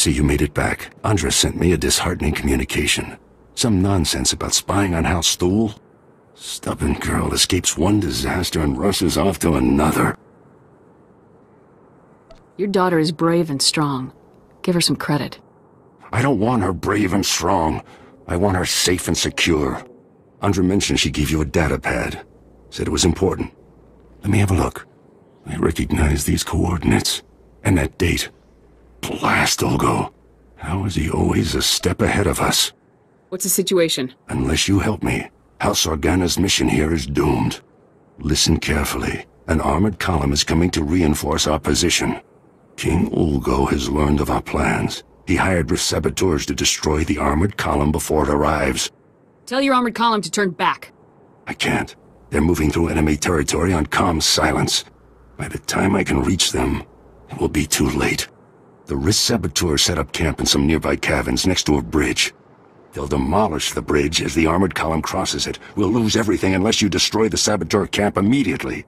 see you made it back. Andra sent me a disheartening communication. Some nonsense about spying on House SWTOR. Stubborn girl escapes one disaster and rushes off to another. Your daughter is brave and strong. Give her some credit. I don't want her brave and strong. I want her safe and secure. Andra mentioned she gave you a data pad. Said it was important. Let me have a look. I recognize these coordinates. And that date. Blast, Olgo. How is he always a step ahead of us? What's the situation? Unless you help me, House Organa's mission here is doomed. Listen carefully. An armored column is coming to reinforce our position. King Olgo has learned of our plans. He hired SWTORs to destroy the armored column before it arrives. Tell your armored column to turn back. I can't. They're moving through enemy territory on comm silence. By the time I can reach them, it will be too late. The SWTOR set up camp in some nearby caverns next to a bridge. They'll demolish the bridge as the armored column crosses it. We'll lose everything unless you destroy the SWTOR camp immediately.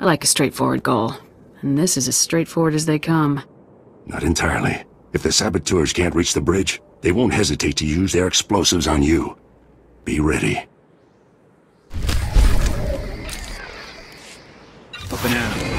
I like a straightforward goal. And this is as straightforward as they come. Not entirely. If the SWTORs can't reach the bridge, they won't hesitate to use their explosives on you. Be ready. A banana.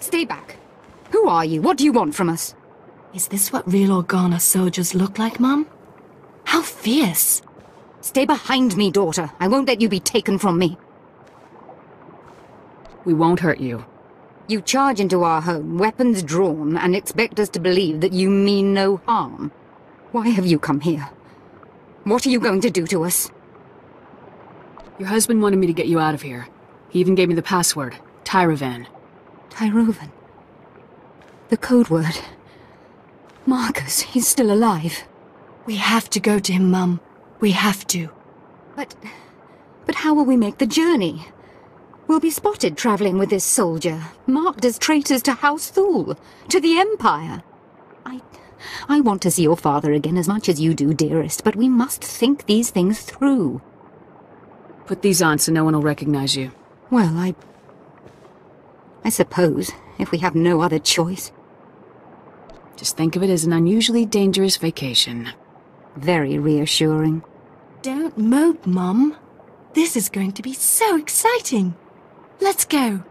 Stay back. Who are you? What do you want from us? Is this what real Organa soldiers look like, Mum? How fierce! Stay behind me, daughter. I won't let you be taken from me. We won't hurt you. You charge into our home, weapons drawn, and expect us to believe that you mean no harm. Why have you come here? What are you going to do to us? Your husband wanted me to get you out of here. He even gave me the password, Tyrovan. Tyrovan. The code word. Marcus, he's still alive. We have to go to him, Mum. We have to. But how will we make the journey? We'll be spotted traveling with this soldier, marked as traitors to House Thule, to the Empire. I want to see your father again as much as you do, dearest, but we must think these things through. Put these on so no one will recognize you. Well, I suppose, if we have no other choice. Just think of it as an unusually dangerous vacation. Very reassuring. Don't mope, Mum. This is going to be so exciting. Let's go.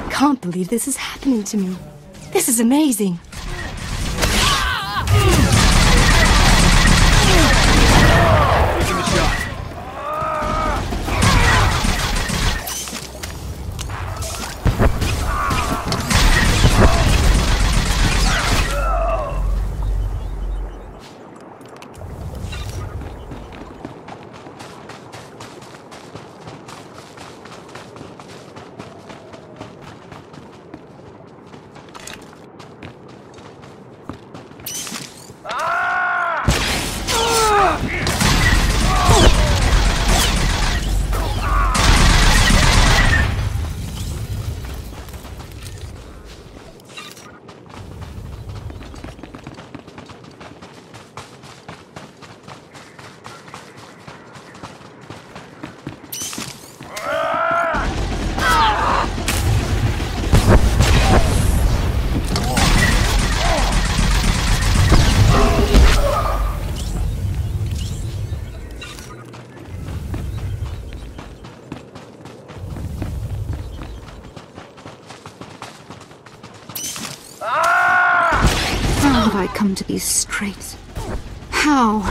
I can't believe this is happening to me. This is amazing. How have I come to these straits? How?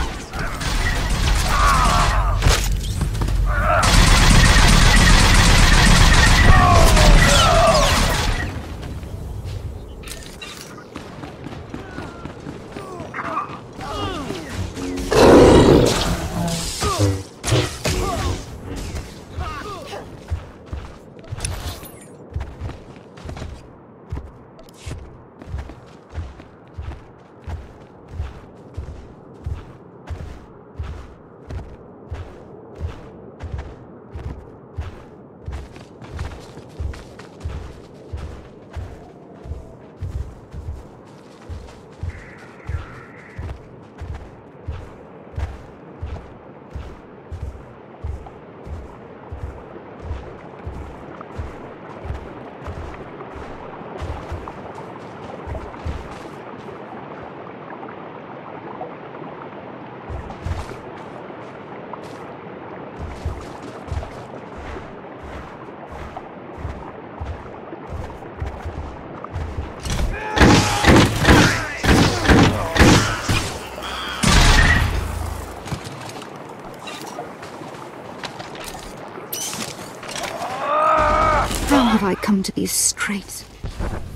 How have I come to these straits?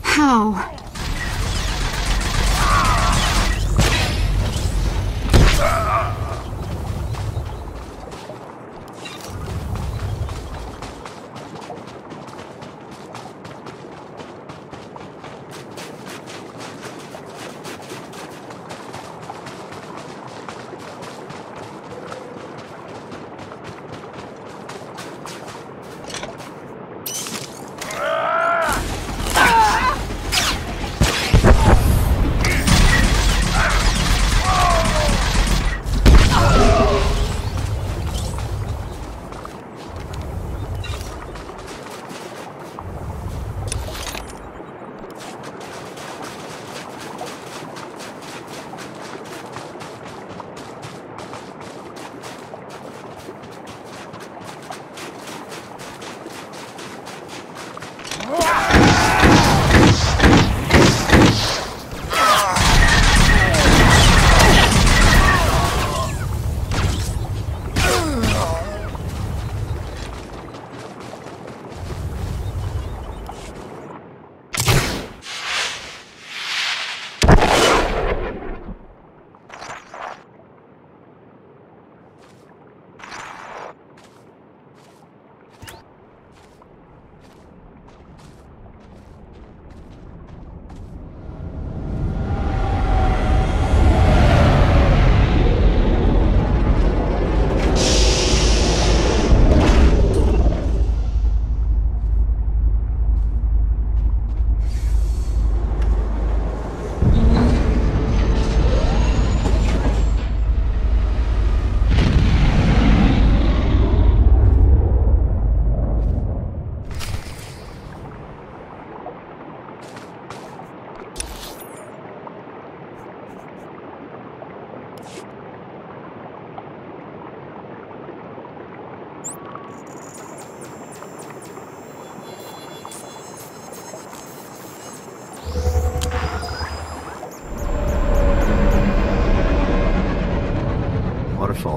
How?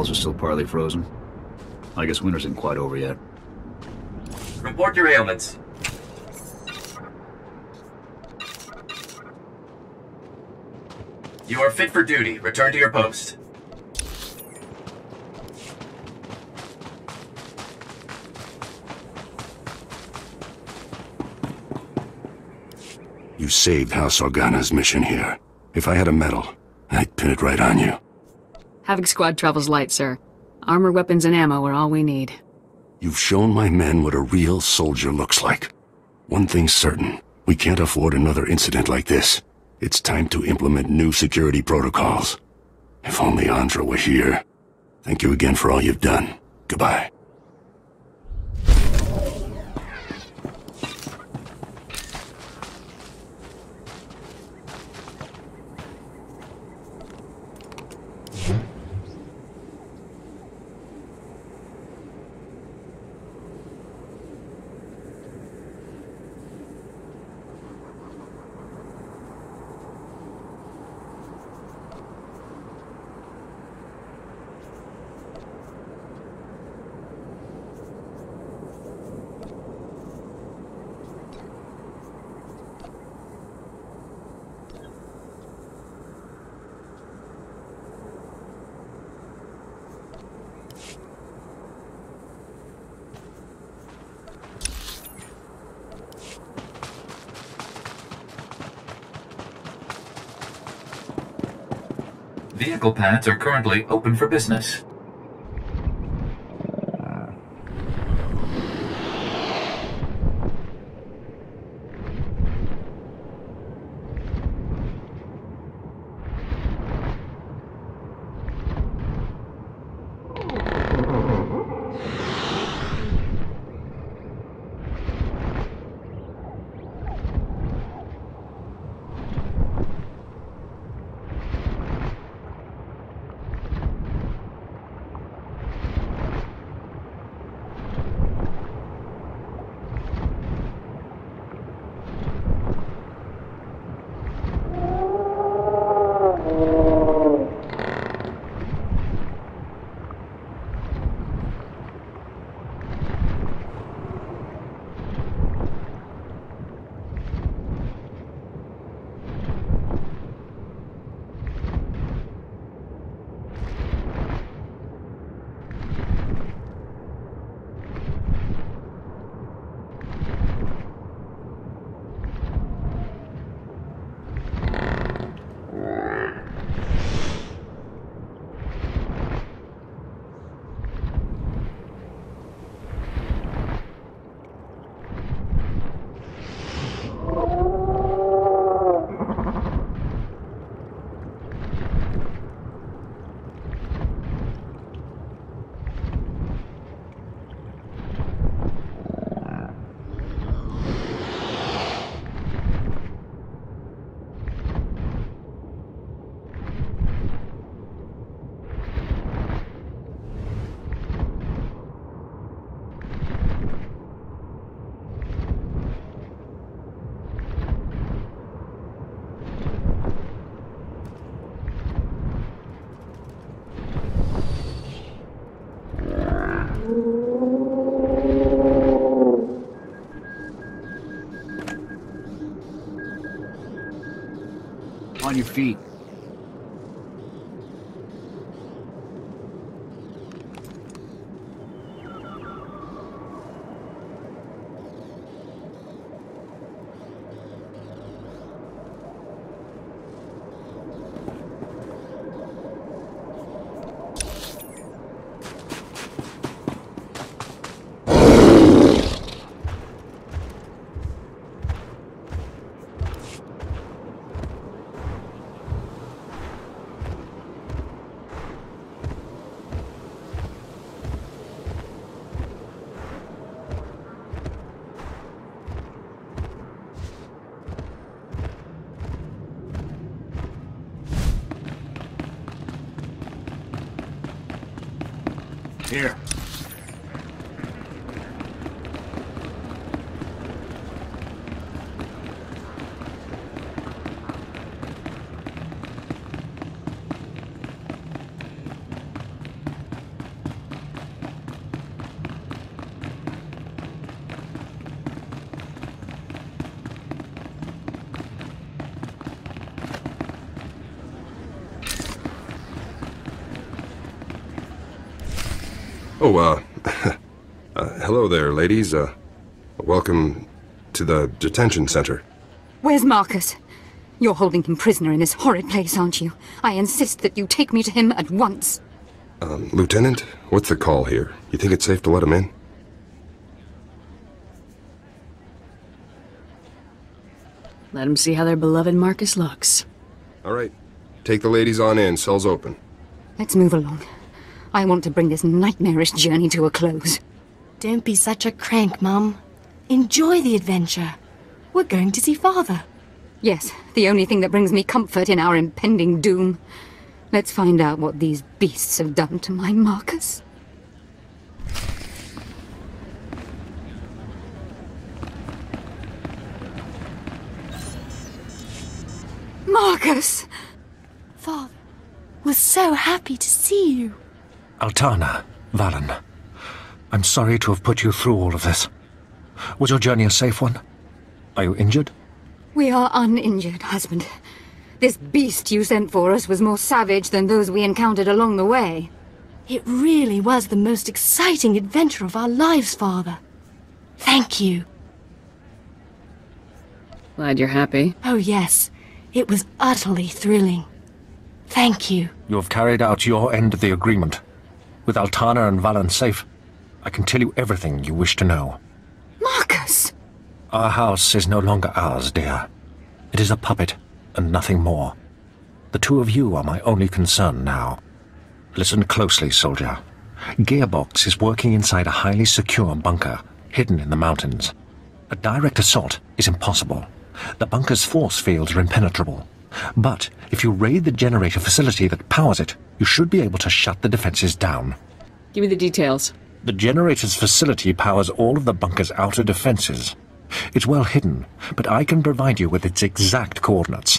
walls are still partly frozen. I guess winter isn't quite over yet. Report your ailments. You are fit for duty. Return to your post. You saved House Organa's mission here. If I had a medal, I'd pin it right on you. Having squad travel's light, sir. Armor, weapons, and ammo are all we need. You've shown my men what a real soldier looks like. One thing's certain, we can't afford another incident like this. It's time to implement new security protocols. If only Andra were here. Thank you again for all you've done. Goodbye. Vehicle pads are currently open for business. On your feet. Here. Oh, hello there, ladies. Welcome to the detention center. Where's Marcus? You're holding him prisoner in this horrid place, aren't you? I insist that you take me to him at once. Lieutenant, what's the call here? You think it's safe to let him in? Let them see how their beloved Marcus looks. All right. Take the ladies on in. Cell's open. Let's move along. I want to bring this nightmarish journey to a close. Don't be such a crank, Mum. Enjoy the adventure. We're going to see Father. Yes, the only thing that brings me comfort in our impending doom. Let's find out what these beasts have done to my Marcus. Marcus! Father, we're so happy to see you. Altana, Valen, I'm sorry to have put you through all of this. Was your journey a safe one? Are you injured? We are uninjured, husband. This beast you sent for us was more savage than those we encountered along the way. It really was the most exciting adventure of our lives, Father. Thank you. Glad you're happy. Oh, yes. It was utterly thrilling. Thank you. You have carried out your end of the agreement. With Altana and Valen safe, I can tell you everything you wish to know. Marcus! Our house is no longer ours, dear. It is a puppet, and nothing more. The two of you are my only concern now. Listen closely, soldier. Gearbox is working inside a highly secure bunker, hidden in the mountains. A direct assault is impossible. The bunker's force fields are impenetrable. But if you raid the generator facility that powers it, you should be able to shut the defenses down. Give me the details. The generator's facility powers all of the bunker's outer defenses. It's well hidden, but I can provide you with its exact coordinates.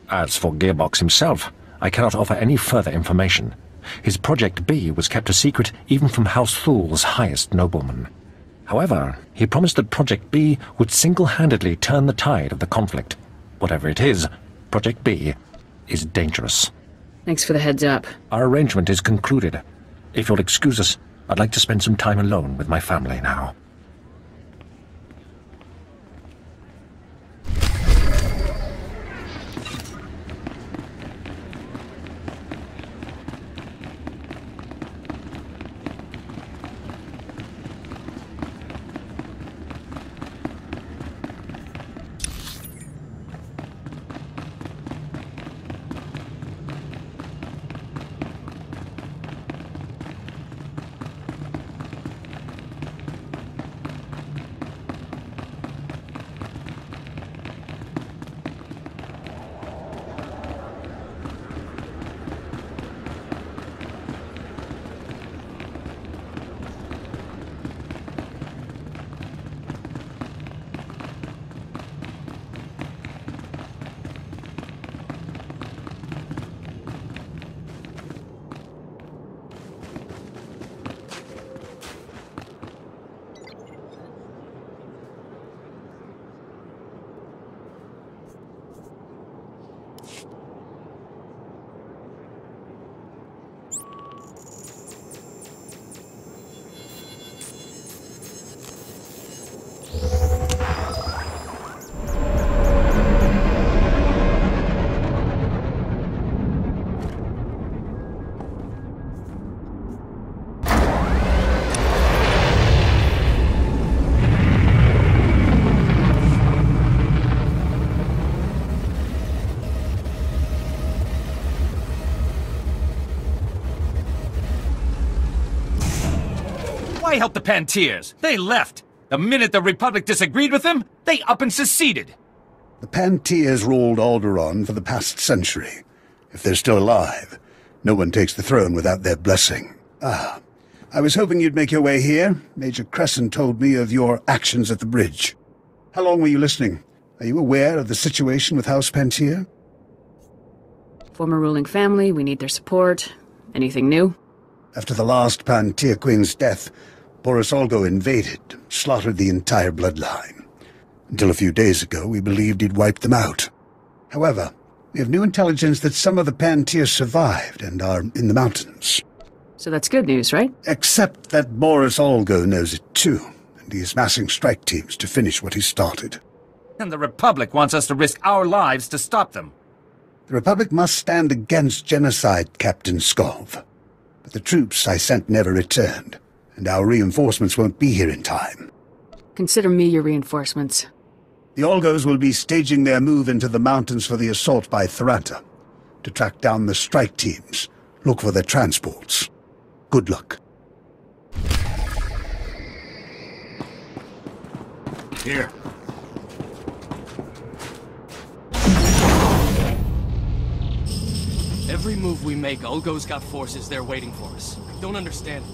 As for Gearbox himself, I cannot offer any further information. His Project B was kept a secret even from House Thul's highest noblemen. However, he promised that Project B would single-handedly turn the tide of the conflict. Whatever it is, Project B is dangerous. Thanks for the heads up. Our arrangement is concluded. If you'll excuse us, I'd like to spend some time alone with my family now. Why help the Pantiers? They left. The minute the Republic disagreed with them, they up and seceded. The Pantiers ruled Alderaan for the past century. If they're still alive, no one takes the throne without their blessing. Ah, I was hoping you'd make your way here. Major Crescent told me of your actions at the bridge. How long were you listening? Are you aware of the situation with House Pantier? Former ruling family, we need their support. Anything new? After the last Pantier Queen's death, Boris Olgo invaded, slaughtered the entire bloodline. Until a few days ago, we believed he'd wiped them out. However, we have new intelligence that some of the Pantiers survived and are in the mountains. So that's good news, right? Except that Boris Olgo knows it too, and he is massing strike teams to finish what he started. And the Republic wants us to risk our lives to stop them. The Republic must stand against genocide, Captain Skov. But the troops I sent never returned, and our reinforcements won't be here in time. Consider me your reinforcements. The Olgos will be staging their move into the mountains for the assault by Tharanta. To track down the strike teams, look for their transports. Good luck. Here. Every move we make, Olgo's got forces there waiting for us. I don't understand.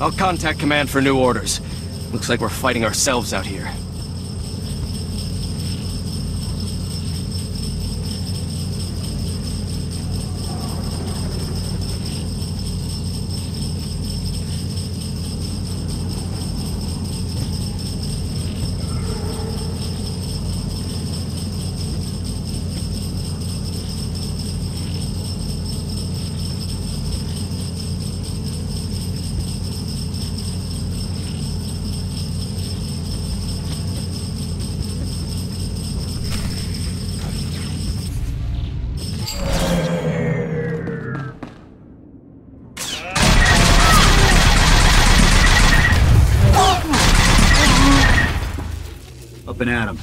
I'll contact command for new orders. Looks like we're fighting ourselves out here. Up and at him.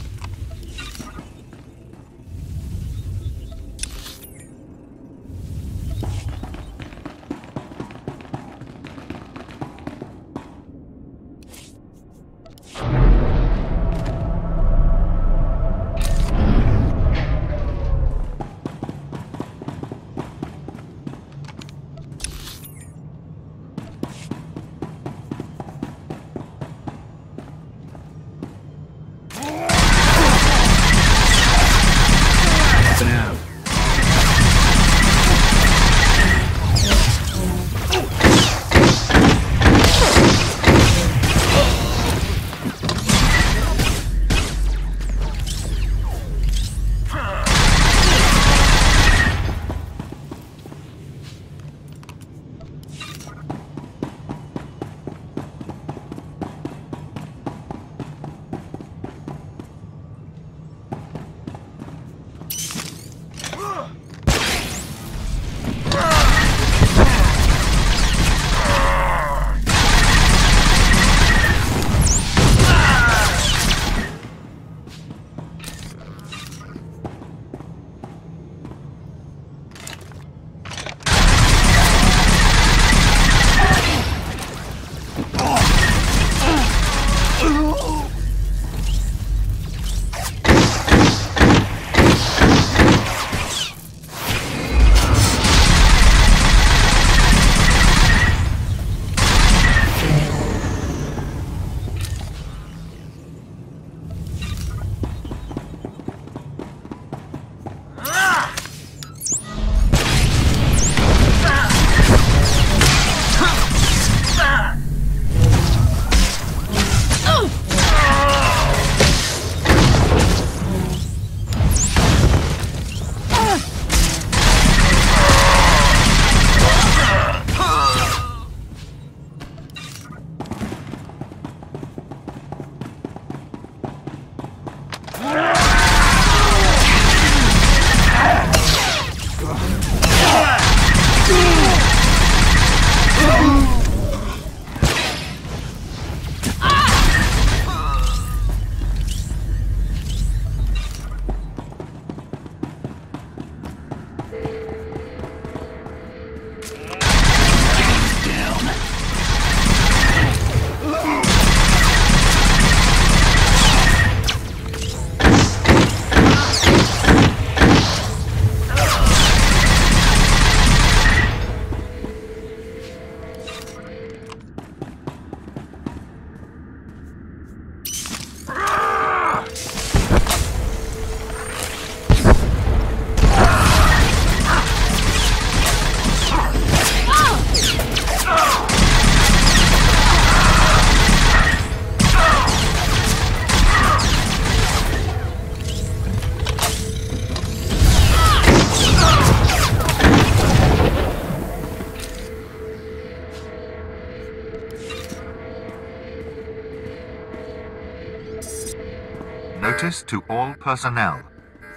Notice to all personnel.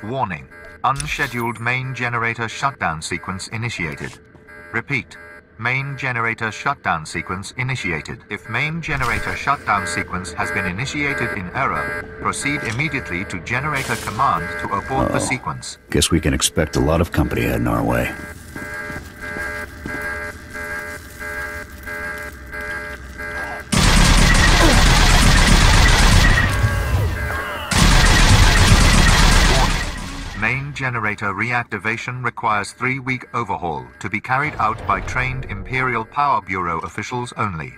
Warning. Unscheduled main generator shutdown sequence initiated. Repeat. Main generator shutdown sequence initiated. If main generator shutdown sequence has been initiated in error, proceed immediately to generator command to abort the sequence. Guess we can expect a lot of company heading our way. Main generator reactivation requires 3-week overhaul to be carried out by trained Imperial Power Bureau officials only.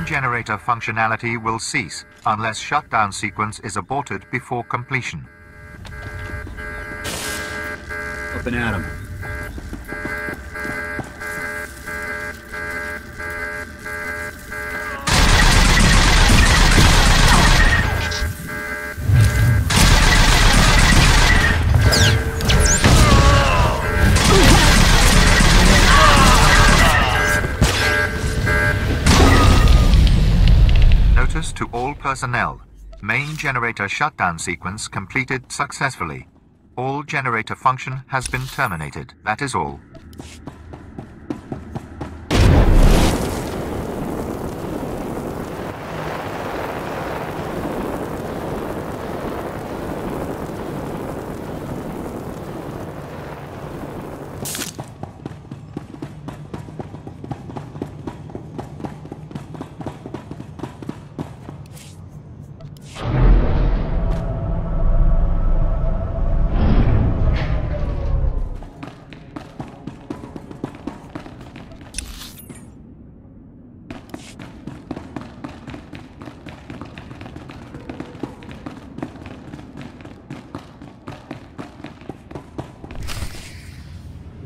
Generator functionality will cease unless shutdown sequence is aborted before completion. Up and at 'em. To all personnel, main generator shutdown sequence completed successfully. All generator function has been terminated. That is all.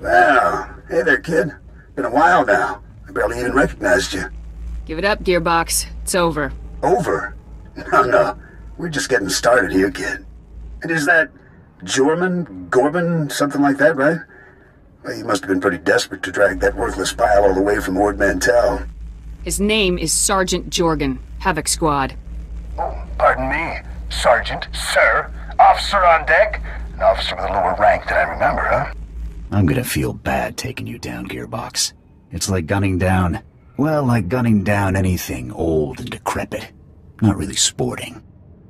Well, hey there, kid. Been a while now. I barely even recognized you. Give it up, Gearbox. It's over. Over? No. We're just getting started here, kid. And is that Gorban, something like that, right? Well, you must have been pretty desperate to drag that worthless pile all the way from Ord Mantell. His name is Sergeant Jorgen, Havoc Squad. Oh, pardon me. Sergeant, sir, officer on deck, an officer with a lower rank than I remember, huh? I'm gonna feel bad taking you down, Gearbox. It's like gunning down anything old and decrepit. Not really sporting.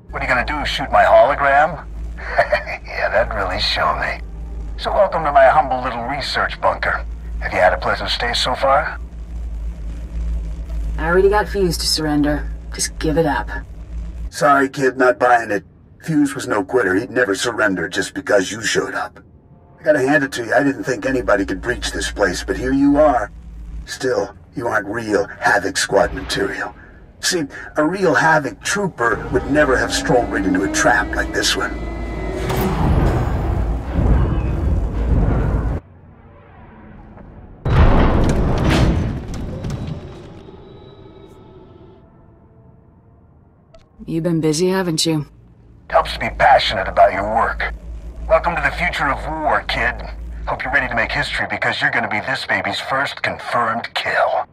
What are you gonna do, shoot my hologram? Yeah, that'd really show me. So welcome to my humble little research bunker. Have you had a pleasant stay so far? I already got Fuse to surrender. Just give it up. Sorry, kid, not buying it. Fuse was no quitter. He'd never surrender just because you showed up. I gotta hand it to you, I didn't think anybody could breach this place, but here you are. Still, you aren't real Havoc Squad material. See, a real Havoc trooper would never have strolled right into a trap like this one. You've been busy, haven't you? Helps to be passionate about your work. Welcome to the future of war, kid. Hope you're ready to make history because you're gonna be this baby's first confirmed kill.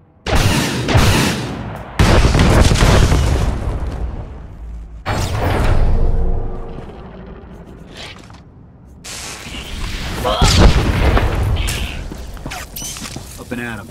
Up and at 'em.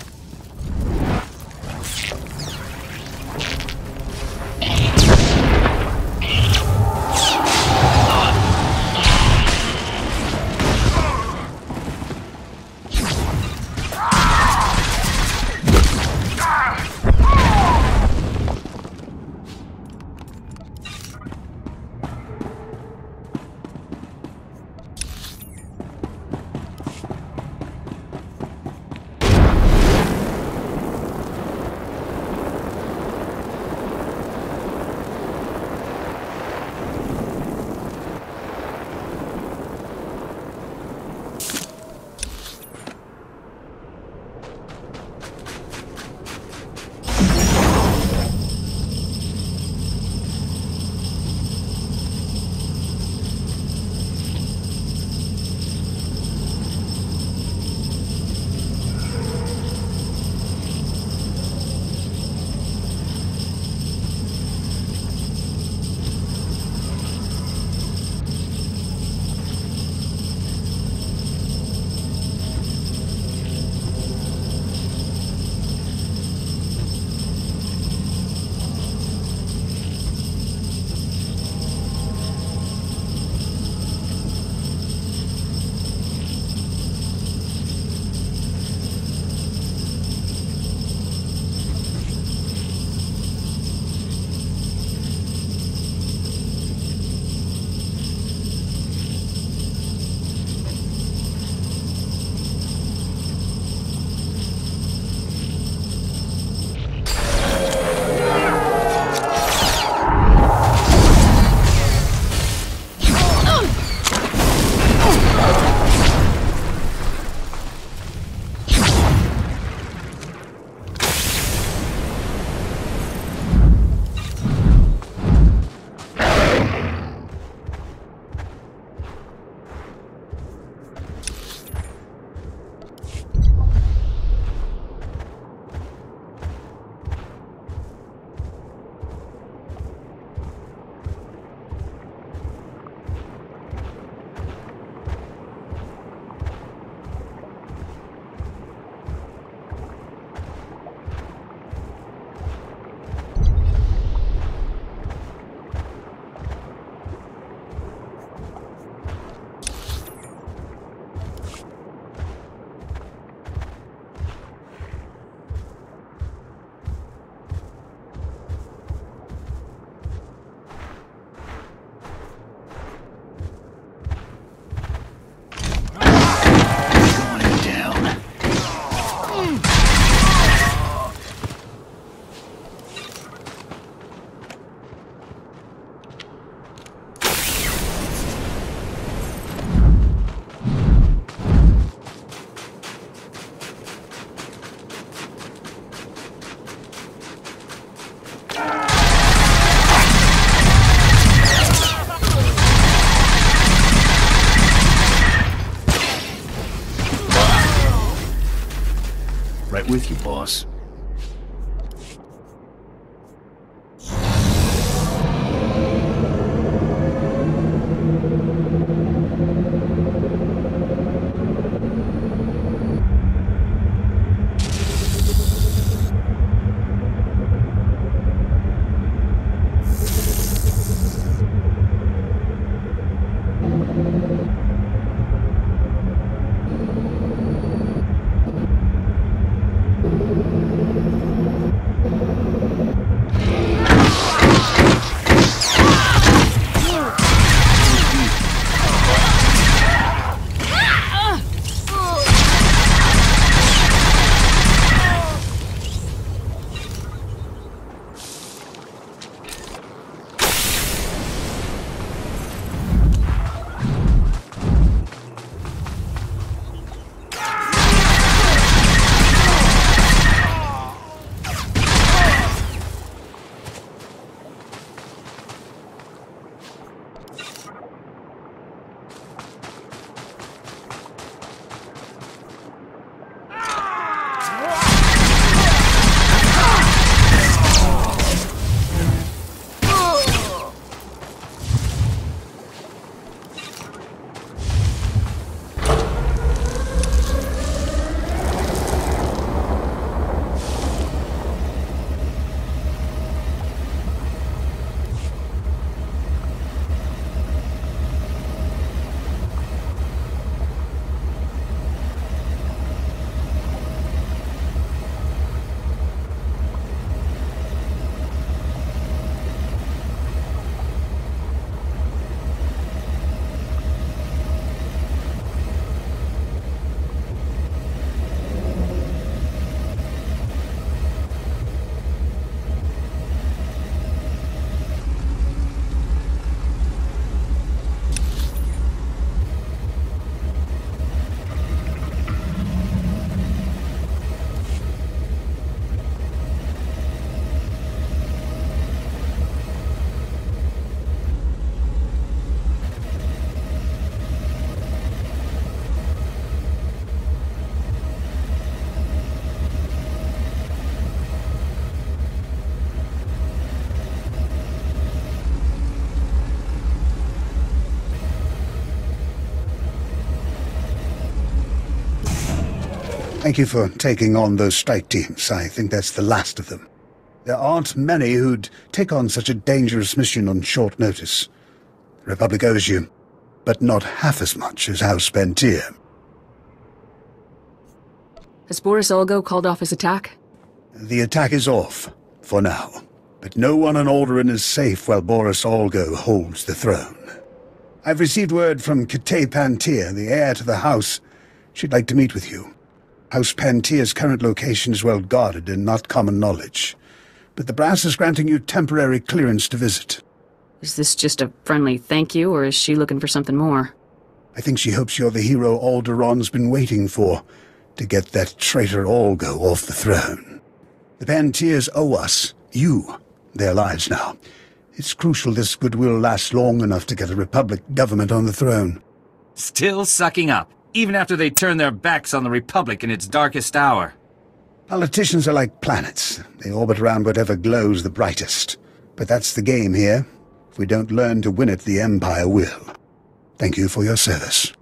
right with you, boss. Thank you for taking on those strike teams. I think that's the last of them. There aren't many who'd take on such a dangerous mission on short notice. The Republic owes you, but not half as much as House Pentier. Has Boris Olgo called off his attack? The attack is off, for now. But no one on Alderaan is safe while Boris Olgo holds the throne. I've received word from Kate Pentier, the heir to the house. She'd like to meet with you. House Pentier's current location is well guarded and not common knowledge. But the brass is granting you temporary clearance to visit. Is this just a friendly thank you, or is she looking for something more? I think she hopes you're the hero Alderaan's been waiting for, to get that traitor Olgo off the throne. The Pentiers owe us, you, their lives now. It's crucial this goodwill lasts long enough to get a Republic government on the throne. Still sucking up, even after they turn their backs on the Republic in its darkest hour. Politicians are like planets. They orbit around whatever glows the brightest. But that's the game here. If we don't learn to win it, the Empire will. Thank you for your service.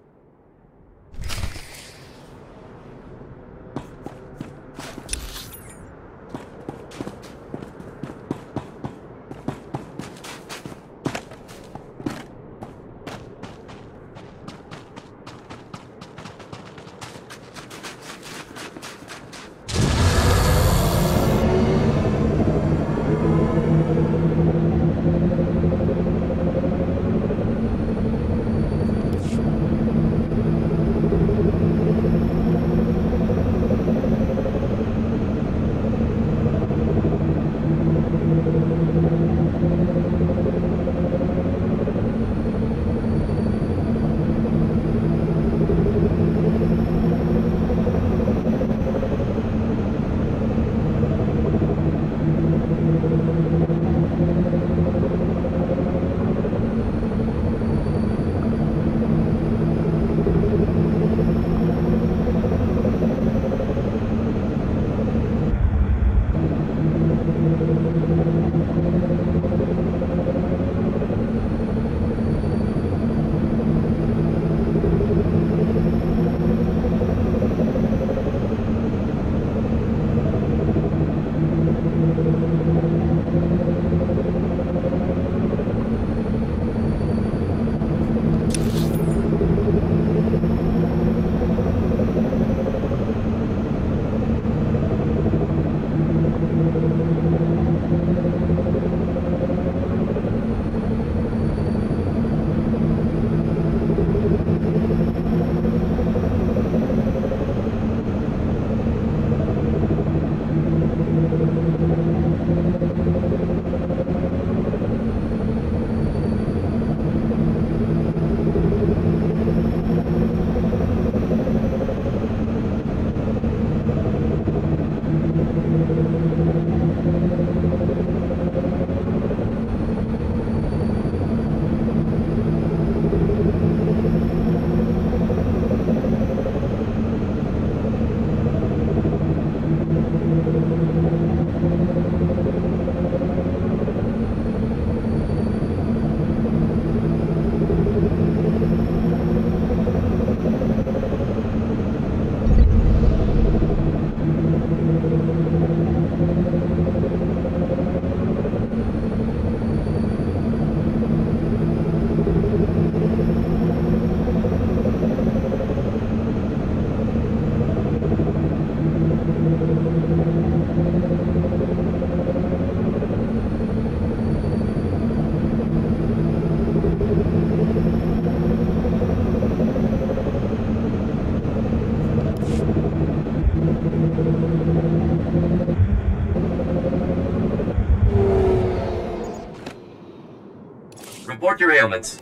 Report your ailments.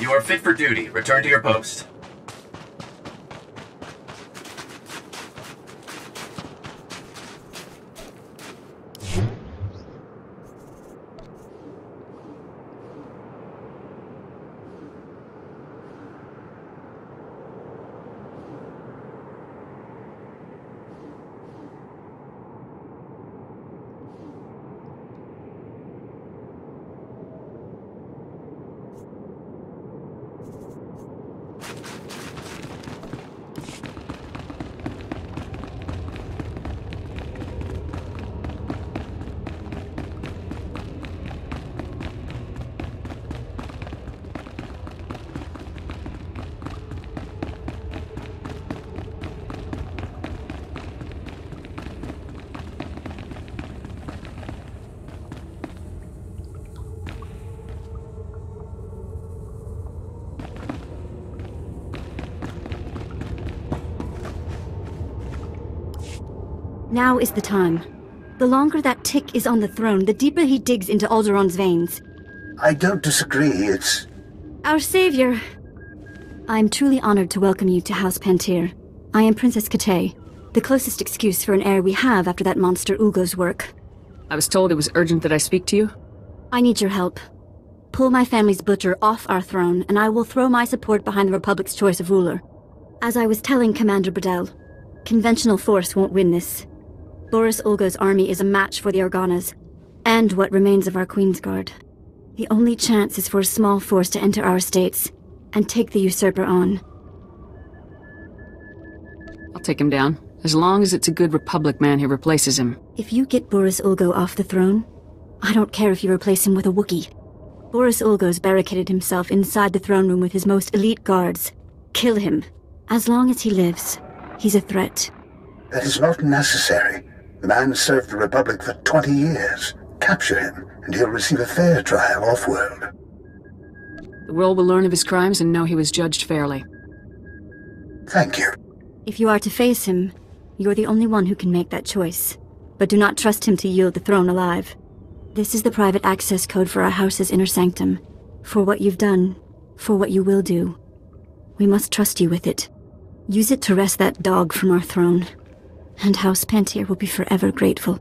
You are fit for duty. Return to your post. Now is the time. The longer that tick is on the throne, the deeper he digs into Alderaa's veins. I don't disagree, it's... Our savior. I am truly honored to welcome you to House Pantir. I am Princess Katay, the closest excuse for an heir we have after that monster Ugo's work. I was told it was urgent that I speak to you. I need your help. Pull my family's butcher off our throne, and I will throw my support behind the Republic's choice of ruler. As I was telling Commander Bredel, conventional force won't win this. Boris Ulgo's army is a match for the Organas, and what remains of our Queensguard. The only chance is for a small force to enter our estates and take the usurper on. I'll take him down, as long as it's a good Republic man who replaces him. If you get Boris Ulgo off the throne, I don't care if you replace him with a Wookiee. Boris Ulgo's barricaded himself inside the throne room with his most elite guards. Kill him. As long as he lives, he's a threat. That is not necessary. The man served the Republic for 20 years. Capture him, and he'll receive a fair trial off-world. The world will learn of his crimes and know he was judged fairly. Thank you. If you are to face him, you're the only one who can make that choice. But do not trust him to yield the throne alive. This is the private access code for our house's inner sanctum. For what you've done, for what you will do. We must trust you with it. Use it to wrest that dog from our throne. And House Pantir will be forever grateful.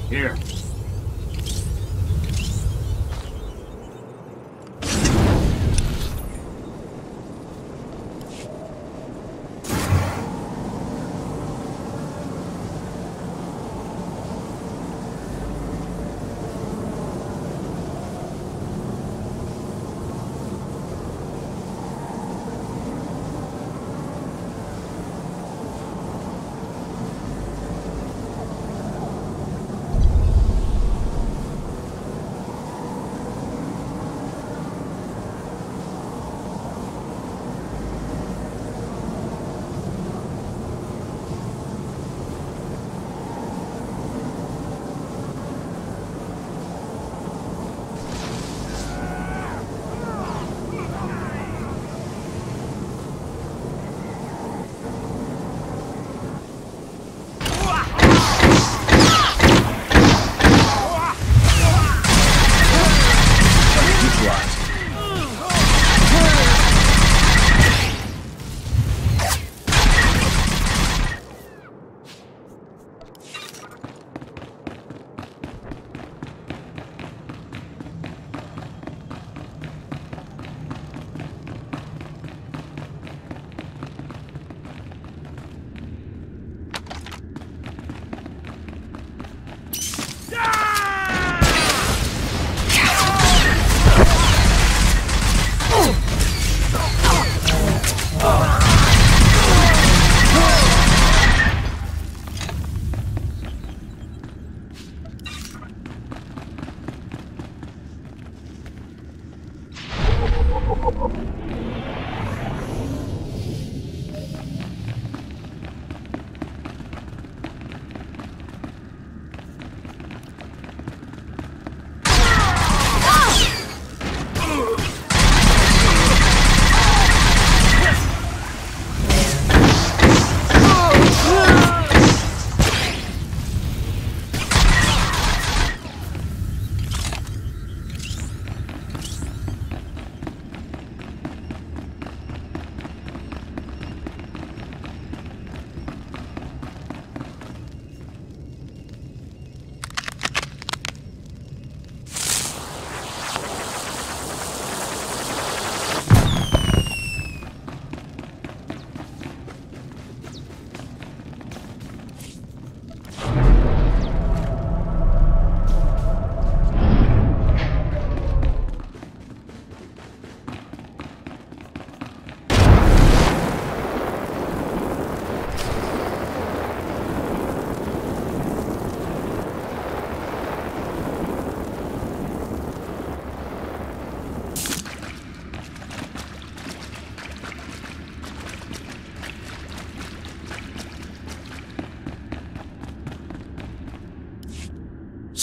Here.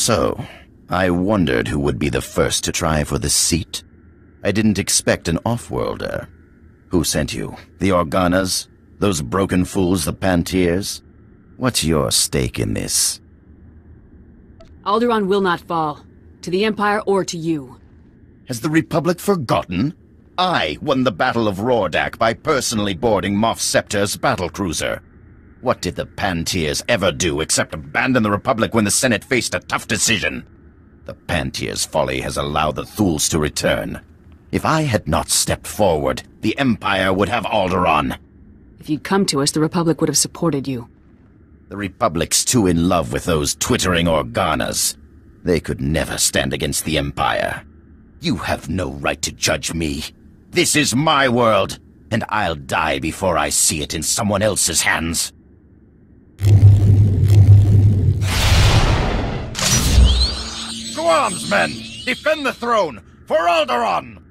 So, I wondered who would be the first to try for the seat. I didn't expect an off-worlder. Who sent you? The Organas? Those broken fools, the Pantiers? What's your stake in this? Alderaan will not fall. To the Empire or to you. Has the Republic forgotten? I won the Battle of Rordak by personally boarding Moff Scepter's battlecruiser. What did the Pantiers ever do except abandon the Republic when the Senate faced a tough decision? The Pantiers' folly has allowed the Thuls to return. If I had not stepped forward, the Empire would have Alderaan. If you'd come to us, the Republic would have supported you. The Republic's too in love with those twittering Organas. They could never stand against the Empire. You have no right to judge me. This is my world, and I'll die before I see it in someone else's hands. To arms, men! Defend the throne! For Alderaan!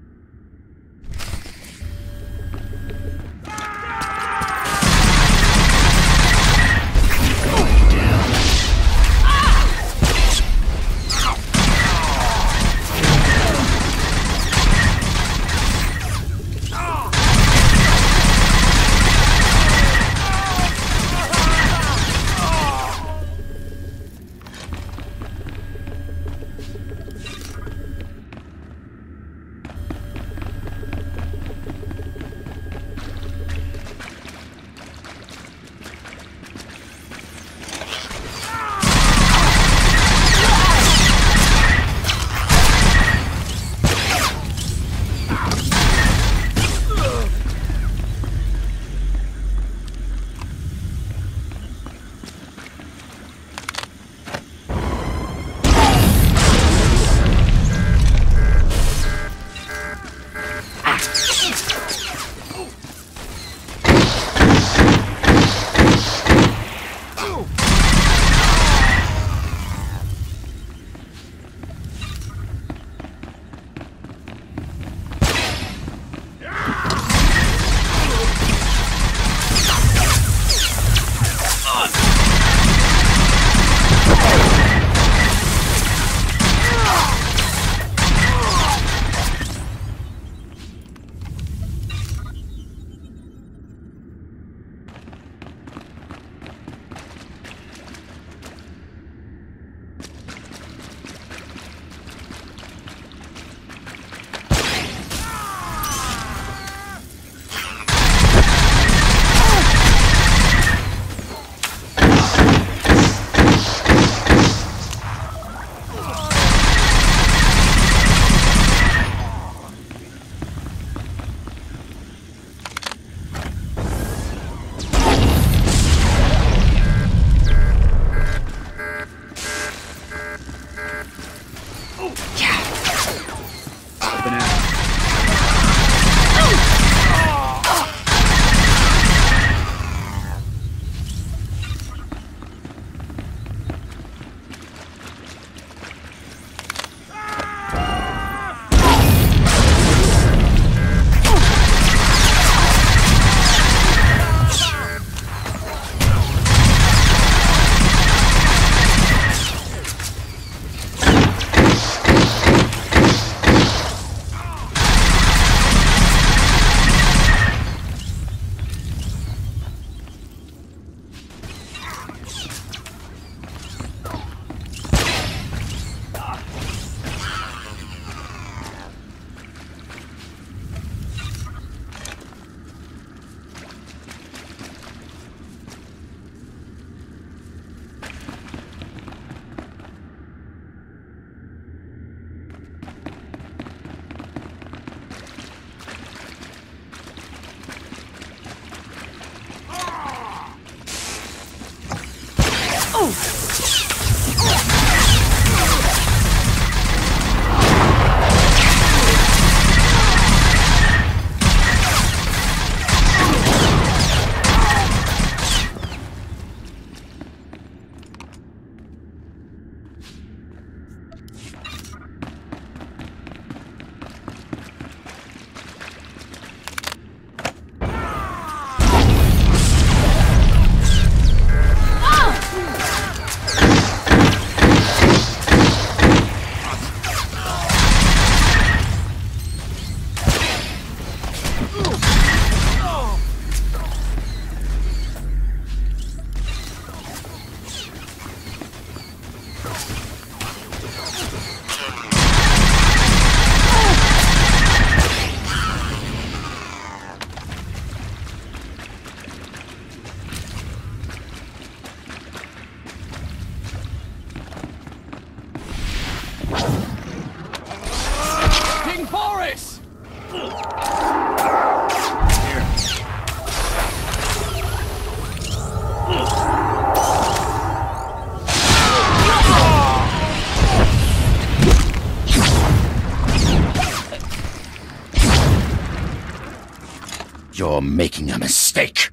making a mistake.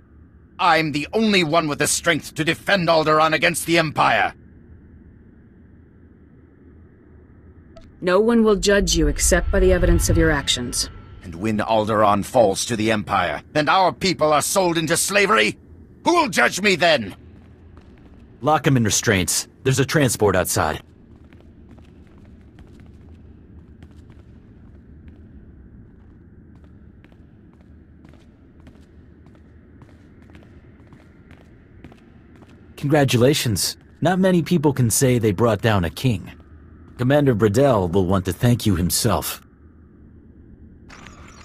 I'm the only one with the strength to defend Alderaan against the Empire. No one will judge you except by the evidence of your actions. And when Alderaan falls to the Empire, and our people are sold into slavery, who will judge me then? Lock him in restraints. There's a transport outside. Congratulations. Not many people can say they brought down a king. Commander Bradell will want to thank you himself.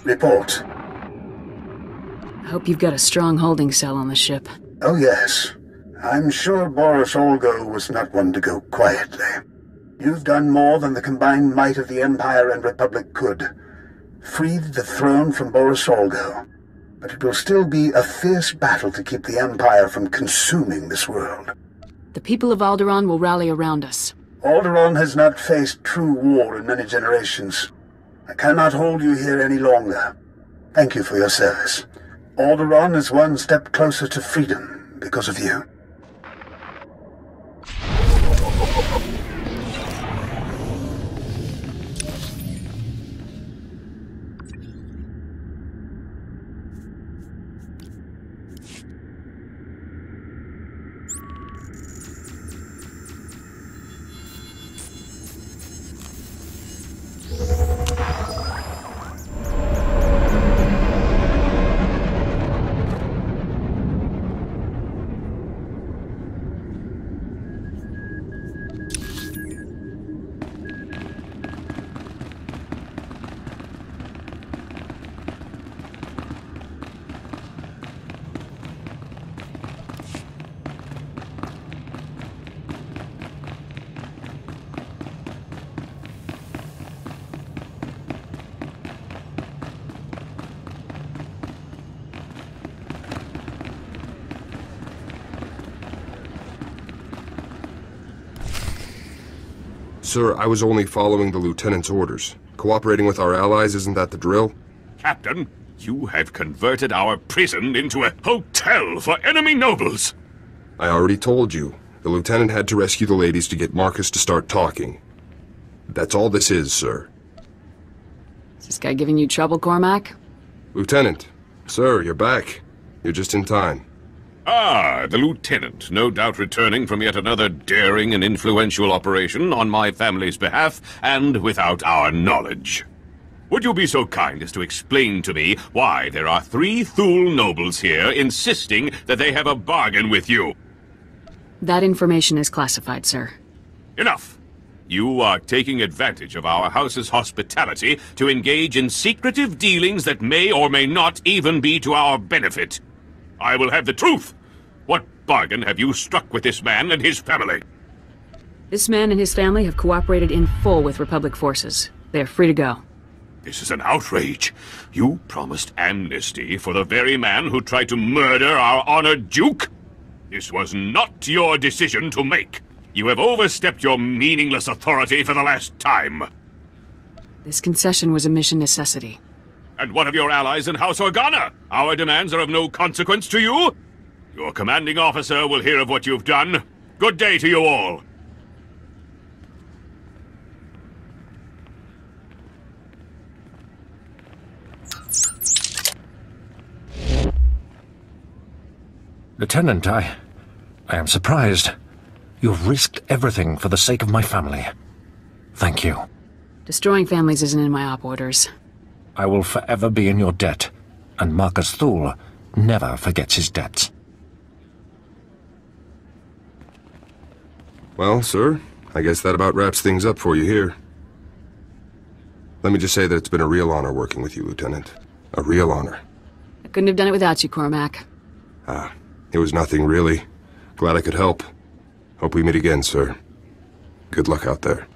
Report. I hope you've got a strong holding cell on the ship. Oh, yes. I'm sure Boris Olgo was not one to go quietly. You've done more than the combined might of the Empire and Republic could. Freed the throne from Boris Olgo. But it will still be a fierce battle to keep the Empire from consuming this world. The people of Alderaan will rally around us. Alderaan has not faced true war in many generations. I cannot hold you here any longer. Thank you for your service. Alderaan is one step closer to freedom because of you. Sir, I was only following the Lieutenant's orders. Cooperating with our allies, isn't that the drill? Captain, you have converted our prison into a hotel for enemy nobles. I already told you. The Lieutenant had to rescue the ladies to get Marcus to start talking. That's all this is, sir. Is this guy giving you trouble, Cormac? Lieutenant. Sir, you're back. You're just in time. Ah, the Lieutenant, no doubt returning from yet another daring and influential operation on my family's behalf, and without our knowledge. Would you be so kind as to explain to me why there are 3 Thule nobles here insisting that they have a bargain with you? That information is classified, sir. Enough! You are taking advantage of our house's hospitality to engage in secretive dealings that may or may not even be to our benefit. I will have the truth! What bargain have you struck with this man and his family? This man and his family have cooperated in full with Republic forces. They are free to go. This is an outrage. You promised amnesty for the very man who tried to murder our honored Duke? This was not your decision to make. You have overstepped your meaningless authority for the last time. This concession was a mission necessity. And what of your allies in House Organa? Our demands are of no consequence to you? Your commanding officer will hear of what you've done. Good day to you all. Lieutenant, I am surprised. You've risked everything for the sake of my family. Thank you. Destroying families isn't in my op orders. I will forever be in your debt, and Marcus Thule never forgets his debts. Well, sir, I guess that about wraps things up for you here. Let me just say that it's been a real honor working with you, Lieutenant. A real honor. I couldn't have done it without you, Cormac. It was nothing, really. Glad I could help. Hope we meet again, sir. Good luck out there.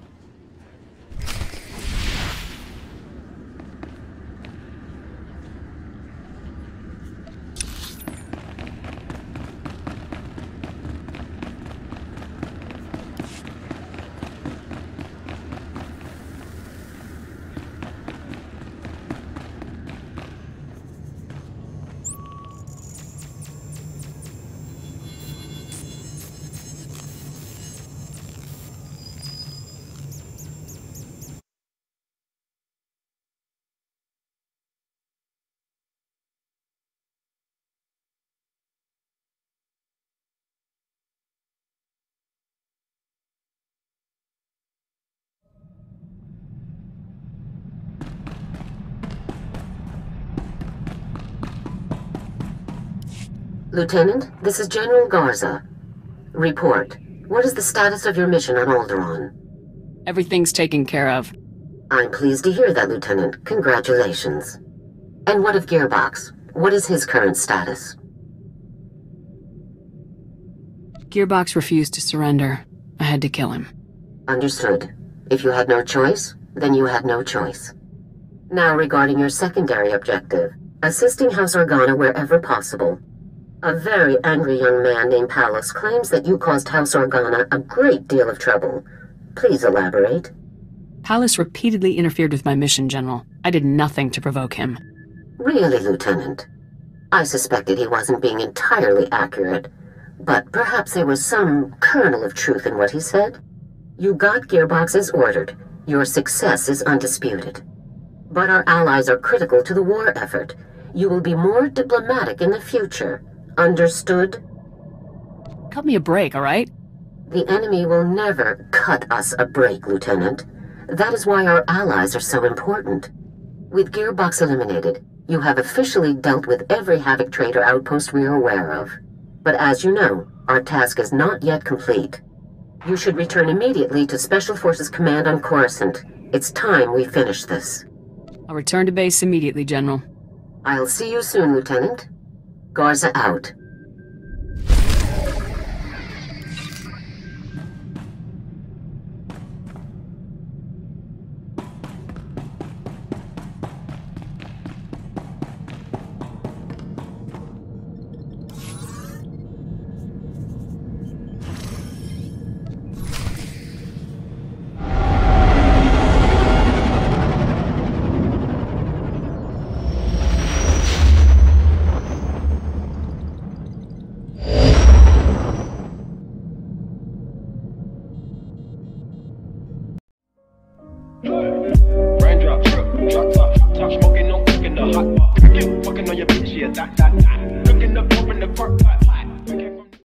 Lieutenant, this is General Garza. Report. What is the status of your mission on Alderaan? Everything's taken care of. I'm pleased to hear that, Lieutenant. Congratulations. And what of Gearbox? What is his current status? Gearbox refused to surrender. I had to kill him. Understood. If you had no choice, then you had no choice. Now regarding your secondary objective, assisting House Organa wherever possible. A very angry young man named Pallas claims that you caused House Organa a great deal of trouble. Please elaborate. Pallas repeatedly interfered with my mission, General. I did nothing to provoke him. Really, Lieutenant? I suspected he wasn't being entirely accurate, but perhaps there was some kernel of truth in what he said. You got Gearbox as ordered. Your success is undisputed. But our allies are critical to the war effort. You will be more diplomatic in the future. Understood? Cut me a break, all right? The enemy will never cut us a break, Lieutenant. That is why our allies are so important. With Gearbox eliminated, you have officially dealt with every Havoc trader outpost we are aware of. But as you know, our task is not yet complete. You should return immediately to Special Forces Command on Coruscant. It's time we finish this. I'll return to base immediately, General. I'll see you soon, Lieutenant. Garza out. Raindrop, drop top smoking, no cooking the hot pot. Fucking on your bitch, yeah, that. Cooking up, open the park pot.